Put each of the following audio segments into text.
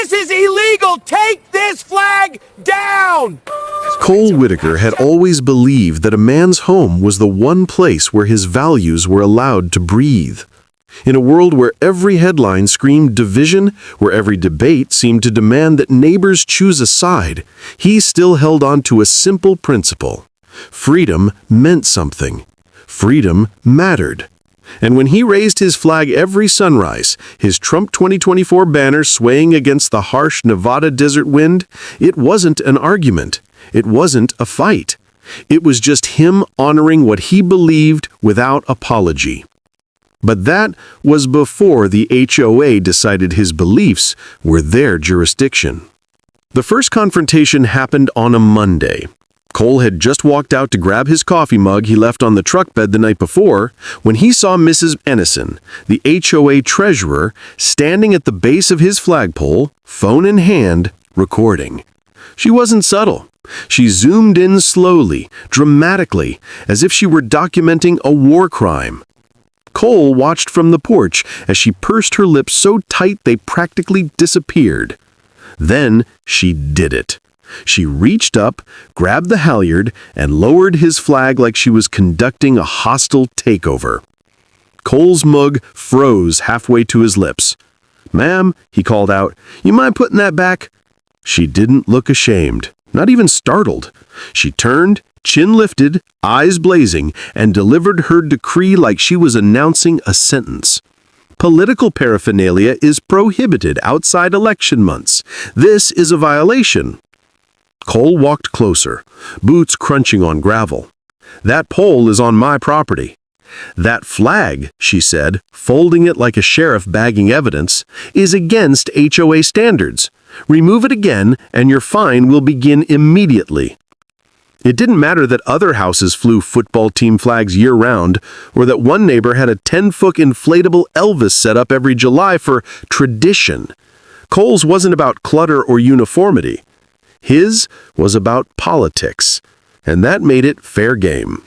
This is illegal! Take this flag down! Cole Whitaker had always believed that a man's home was the one place where his values were allowed to breathe. In a world where every headline screamed division, where every debate seemed to demand that neighbors choose a side, he still held on to a simple principle. Freedom meant something. Freedom mattered. And when he raised his flag every sunrise, his Trump 2024 banner swaying against the harsh Nevada desert wind, it wasn't an argument. It wasn't a fight. It was just him honoring what he believed without apology. But that was before the HOA decided his beliefs were their jurisdiction. The first confrontation happened on a Monday. Cole had just walked out to grab his coffee mug he left on the truck bed the night before when he saw Mrs. Ennison, the HOA treasurer, standing at the base of his flagpole, phone in hand, recording. She wasn't subtle. She zoomed in slowly, dramatically, as if she were documenting a war crime. Cole watched from the porch as she pursed her lips so tight they practically disappeared. Then she did it. She reached up, grabbed the halyard, and lowered his flag like she was conducting a hostile takeover. Cole's mug froze halfway to his lips. "Ma'am," he called out, "you mind putting that back?" She didn't look ashamed, not even startled. She turned, chin lifted, eyes blazing, and delivered her decree like she was announcing a sentence. Political paraphernalia is prohibited outside election months. This is a violation. Cole walked closer, boots crunching on gravel. "That pole is on my property." "That flag," she said, folding it like a sheriff bagging evidence, "is against HOA standards. Remove it again, and your fine will begin immediately." It didn't matter that other houses flew football team flags year-round, or that one neighbor had a 10-foot inflatable Elvis set up every July for tradition. Cole's wasn't about clutter or uniformity. His was about politics, and that made it fair game.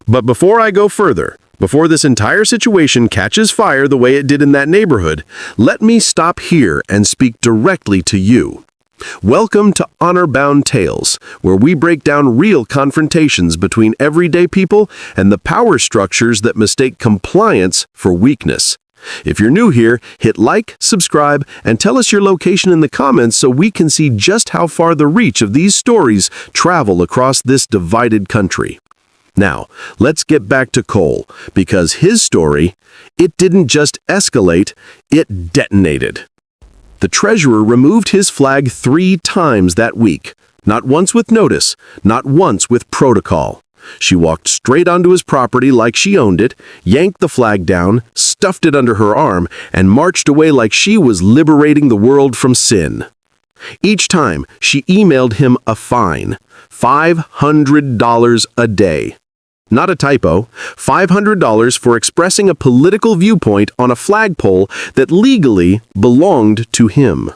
But before I go further, before this entire situation catches fire the way it did in that neighborhood, let me stop here and speak directly to you. Welcome to Honorbound Tales, where we break down real confrontations between everyday people and the power structures that mistake compliance for weakness. If you're new here, hit like, subscribe, and tell us your location in the comments so we can see just how far the reach of these stories travel across this divided country. Now, let's get back to Cole, because his story, it didn't just escalate, it detonated. The treasurer removed his flag 3 times that week, not once with notice, not once with protocol. She walked straight onto his property like she owned it, yanked the flag down, stuffed it under her arm, and marched away like she was liberating the world from sin. Each time, she emailed him a fine, $500 a day. Not a typo, $500 for expressing a political viewpoint on a flagpole that legally belonged to him.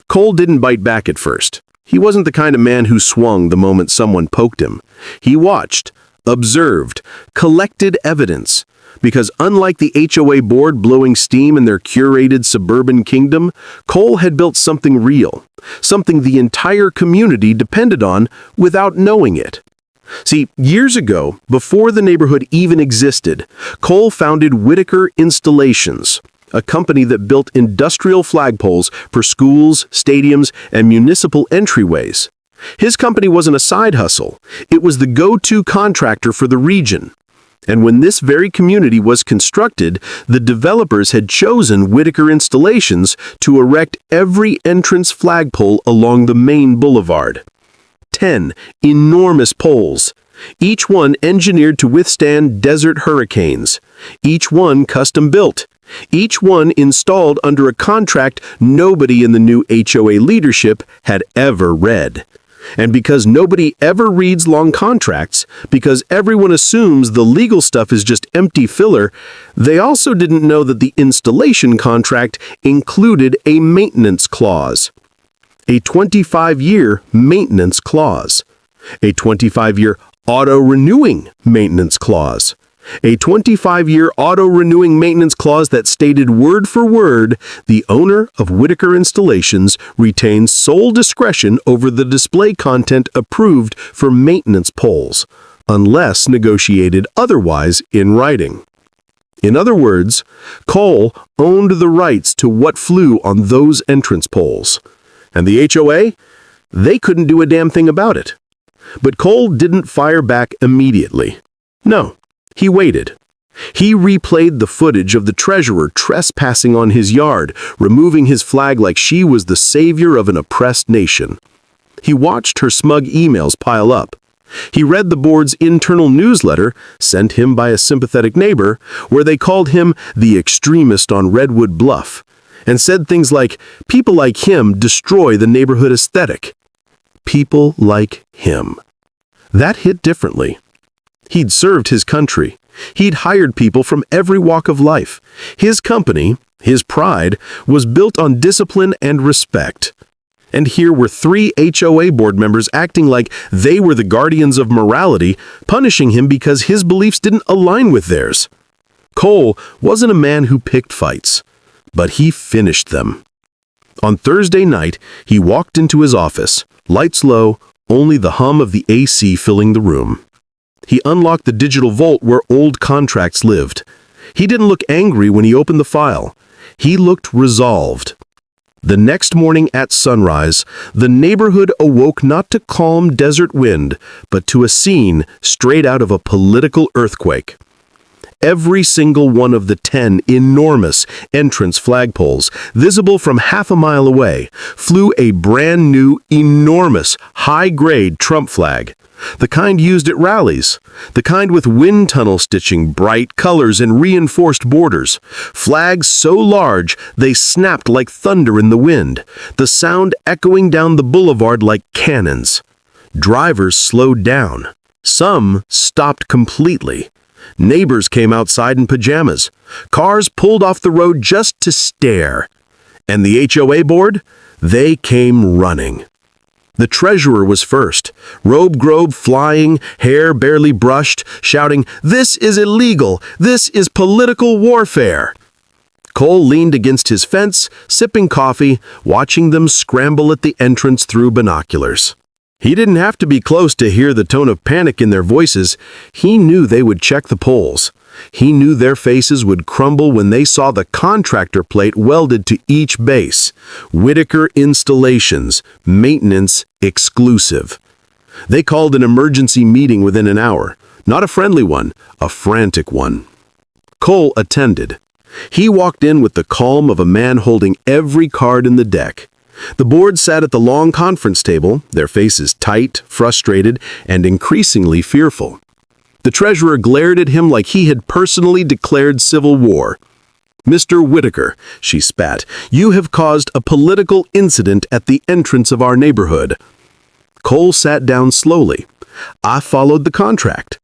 Cole didn't bite back at first. He wasn't the kind of man who swung the moment someone poked him. He watched, observed, collected evidence. Because unlike the HOA board blowing steam in their curated suburban kingdom, Cole had built something real, something the entire community depended on without knowing it. See, years ago, before the neighborhood even existed, Cole founded Whitaker Installations, a company that built industrial flagpoles for schools, stadiums, and municipal entryways. His company wasn't a side hustle. It was the go-to contractor for the region. And when this very community was constructed, the developers had chosen Whitaker Installations to erect every entrance flagpole along the main boulevard. 10 enormous poles, each one engineered to withstand desert hurricanes, each one custom-built, each one installed under a contract nobody in the new HOA leadership had ever read. And because nobody ever reads long contracts, because everyone assumes the legal stuff is just empty filler, they also didn't know that the installation contract included a maintenance clause. A 25-year maintenance clause. A 25-year auto-renewing maintenance clause. A 25-year auto-renewing maintenance clause that stated word for word, the owner of Whitaker Installations retains sole discretion over the display content approved for maintenance poles, unless negotiated otherwise in writing. In other words, Cole owned the rights to what flew on those entrance poles. And the HOA? They couldn't do a damn thing about it. But Cole didn't fire back immediately. No, he waited. He replayed the footage of the treasurer trespassing on his yard, removing his flag like she was the savior of an oppressed nation. He watched her smug emails pile up. He read the board's internal newsletter, sent him by a sympathetic neighbor, where they called him the extremist on Redwood Bluff, and said things like, "People like him destroy the neighborhood aesthetic." People like him. That hit differently. He'd served his country. He'd hired people from every walk of life. His company, his pride, was built on discipline and respect. And here were 3 HOA board members acting like they were the guardians of morality, punishing him because his beliefs didn't align with theirs. Cole wasn't a man who picked fights, but he finished them. On Thursday night, he walked into his office, lights low, only the hum of the AC filling the room. He unlocked the digital vault where old contracts lived. He didn't look angry when he opened the file. He looked resolved. The next morning at sunrise, the neighborhood awoke not to calm desert wind, but to a scene straight out of a political earthquake. Every single one of the 10 enormous entrance flagpoles, visible from half a mile away, flew a brand new, enormous, high-grade Trump flag. The kind used at rallies. The kind with wind tunnel stitching, bright colors, and reinforced borders. Flags so large they snapped like thunder in the wind, the sound echoing down the boulevard like cannons. Drivers slowed down. Some stopped completely. Neighbors came outside in pajamas. Cars pulled off the road just to stare. And the HOA board? They came running. The treasurer was first, robe flying, hair barely brushed, shouting, "This is illegal! This is political warfare!" Cole leaned against his fence, sipping coffee, watching them scramble at the entrance through binoculars. He didn't have to be close to hear the tone of panic in their voices. He knew they would check the polls. He knew their faces would crumble when they saw the contractor plate welded to each base. Whitaker Installations, maintenance exclusive. They called an emergency meeting within an hour. Not a friendly one, a frantic one. Cole attended. He walked in with the calm of a man holding every card in the deck. The board sat at the long conference table, their faces tight, frustrated, and increasingly fearful. The treasurer glared at him like he had personally declared civil war. "Mr. Whitaker," she spat, "you have caused a political incident at the entrance of our neighborhood." Cole sat down slowly. "I followed the contract."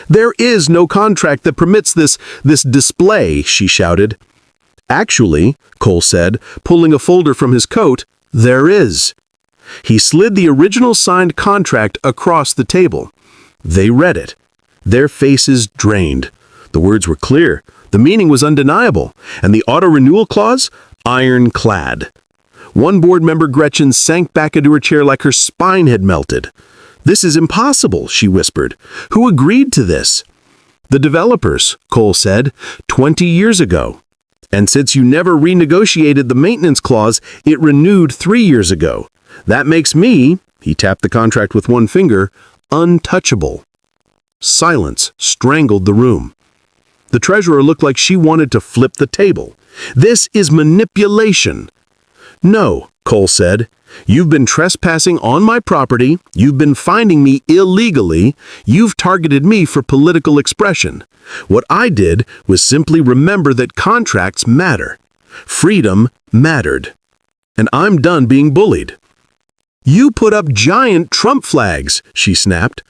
"There is no contract that permits this display," she shouted. "Actually," Cole said, pulling a folder from his coat, "there is." He slid the original signed contract across the table. They read it. Their faces drained. The words were clear. The meaning was undeniable. And the auto-renewal clause? Ironclad. One board member, Gretchen, sank back into her chair like her spine had melted. "This is impossible," she whispered. "Who agreed to this?" "The developers," Cole said, 20 years ago. "And since you never renegotiated the maintenance clause, it renewed 3 years ago. That makes me," he tapped the contract with one finger, "untouchable." Silence strangled the room. The treasurer looked like she wanted to flip the table. "This is manipulation." "No," Cole said. "You've been trespassing on my property. You've been finding me illegally. You've targeted me for political expression. What I did was simply remember that contracts matter. Freedom mattered. And I'm done being bullied." "You put up giant Trump flags," she snapped.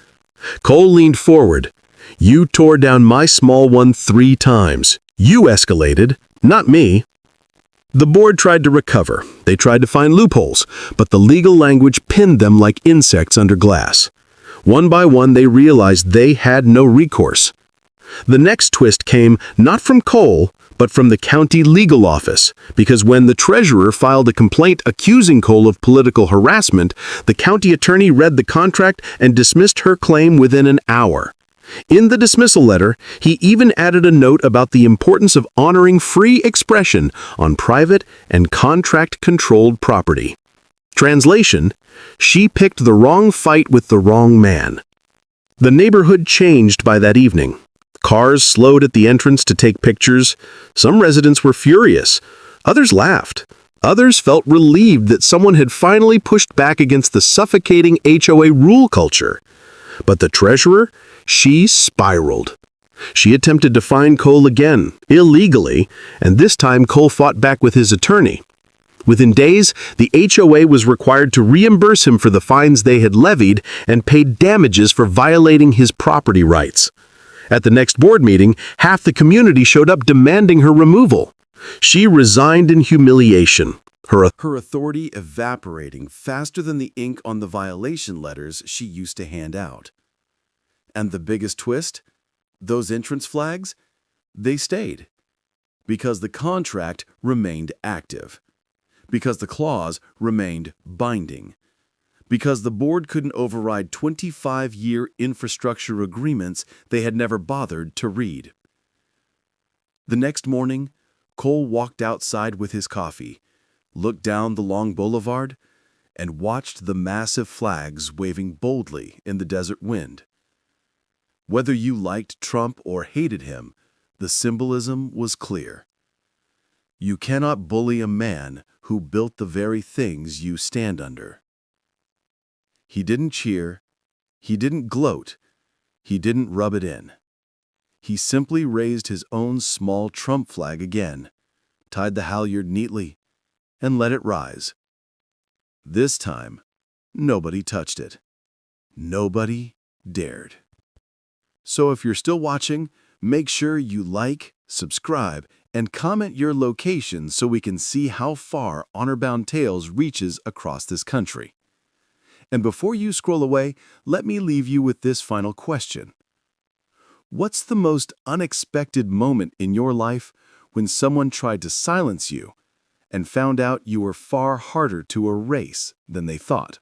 Cole leaned forward. "You tore down my small one 3 times. You escalated, not me." The board tried to recover. They tried to find loopholes, but the legal language pinned them like insects under glass. One by one, they realized they had no recourse. The next twist came not from Cole, but from the county legal office, because when the treasurer filed a complaint accusing Cole of political harassment, the county attorney read the contract and dismissed her claim within an hour. In the dismissal letter, he even added a note about the importance of honoring free expression on private and contract-controlled property. Translation: she picked the wrong fight with the wrong man. The neighborhood changed by that evening. Cars slowed at the entrance to take pictures. Some residents were furious. Others laughed. Others felt relieved that someone had finally pushed back against the suffocating HOA rule culture. But the treasurer, she spiraled. She attempted to fine Cole again, illegally, and this time Cole fought back with his attorney. Within days, the HOA was required to reimburse him for the fines they had levied and paid damages for violating his property rights. At the next board meeting, half the community showed up demanding her removal. She resigned in humiliation, her authority evaporating faster than the ink on the violation letters she used to hand out. And the biggest twist? Those entrance flags? They stayed. Because the contract remained active. Because the clause remained binding. Because the board couldn't override 25-year infrastructure agreements they had never bothered to read. The next morning, Cole walked outside with his coffee, looked down the long boulevard, and watched the massive flags waving boldly in the desert wind. Whether you liked Trump or hated him, the symbolism was clear. You cannot bully a man who built the very things you stand under. He didn't cheer, he didn't gloat, he didn't rub it in. He simply raised his own small Trump flag again, tied the halyard neatly, and let it rise. This time, nobody touched it. Nobody dared. So if you're still watching, make sure you like, subscribe, and comment your location so we can see how far Honorbound Tales reaches across this country. And before you scroll away, let me leave you with this final question. What's the most unexpected moment in your life when someone tried to silence you and found out you were far harder to erase than they thought?